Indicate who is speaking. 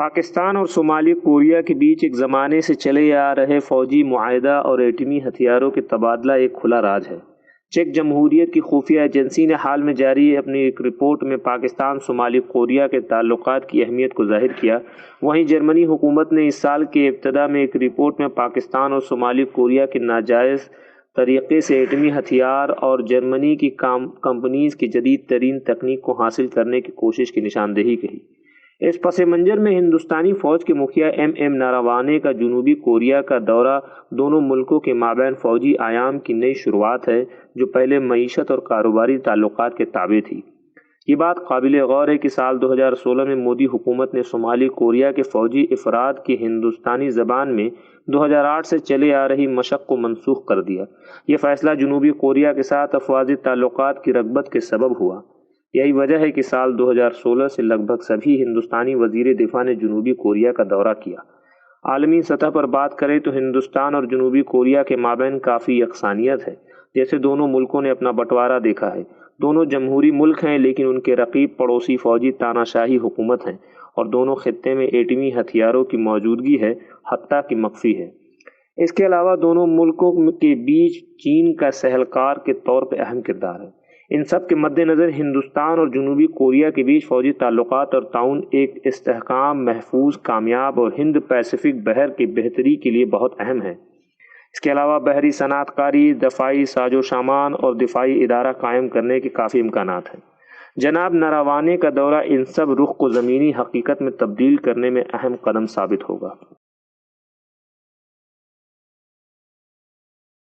Speaker 1: پاکستان اور شمالی کوریا کے بیچ ایک زمانے سے چلے آ رہے فوجی معاہدہ اور ایٹمی ہتھیاروں کے تبادلہ ایک کھلا راز ہے۔ چیک جمہوریت کی خفیہ ایجنسی نے حال میں جاری اپنی ایک رپورٹ میں پاکستان شمالی کوریا کے تعلقات کی اہمیت کو ظاہر کیا۔ وہیں جرمنی حکومت نے اس سال کے ابتدا میں ایک رپورٹ میں پاکستان اور شمالی کوریا کے ناجائز طریقے سے ایٹمی ہتھیار اور جرمنی کی کمپنیز کی جدید ترین تکنیک کو حاصل کرنے کی کوشش کی نشاندہی کی۔ اس پس منظر میں ہندوستانی فوج کے مکھیا ایم نروانے کا جنوبی کوریا کا دورہ دونوں ملکوں کے مابین فوجی آیام کی نئی شروعات ہے، جو پہلے معیشت اور کاروباری تعلقات کے تابع تھی۔ یہ بات قابل غور ہے کہ سال 2016 میں مودی حکومت نے شمالی کوریا کے فوجی افراد کی ہندوستانی زبان میں 2008 سے چلے آ رہی مشق کو منسوخ کر دیا۔ یہ فیصلہ جنوبی کوریا کے ساتھ افواجی تعلقات کی رغبت کے سبب ہوا۔ یہی وجہ ہے کہ سال 2016 سے لگ بھگ سبھی ہندوستانی وزیر دفاع نے جنوبی کوریا کا دورہ کیا۔ عالمی سطح پر بات کریں تو ہندوستان اور جنوبی کوریا کے مابین کافی یکسانیت ہے۔ جیسے دونوں ملکوں نے اپنا بٹوارا دیکھا ہے۔ دونوں جمہوری ملک ہیں، لیکن ان کے رقیب پڑوسی فوجی تاناشاہی حکومت ہیں، اور دونوں خطے میں ایٹمی ہتھیاروں کی موجودگی ہے، حتیٰ کہ مخفی ہے۔ اس کے علاوہ دونوں ملکوں کے بیچ چین کا سہلکار کے طور پہ اہم کردار ہے۔ ان سب کے مد نظر ہندوستان اور جنوبی کوریا کے بیچ فوجی تعلقات اور تعاون ایک استحکام، محفوظ، کامیاب اور ہند پیسفک بحر کی بہتری کے لیے بہت اہم ہے۔ اس کے علاوہ بحری صنعت کاری، دفاعی سازوسامان اور دفاعی ادارہ قائم کرنے کے کافی امکانات ہیں۔ جناب نروانے کا دورہ ان سب رخ کو زمینی حقیقت میں تبدیل کرنے میں اہم قدم ثابت ہوگا۔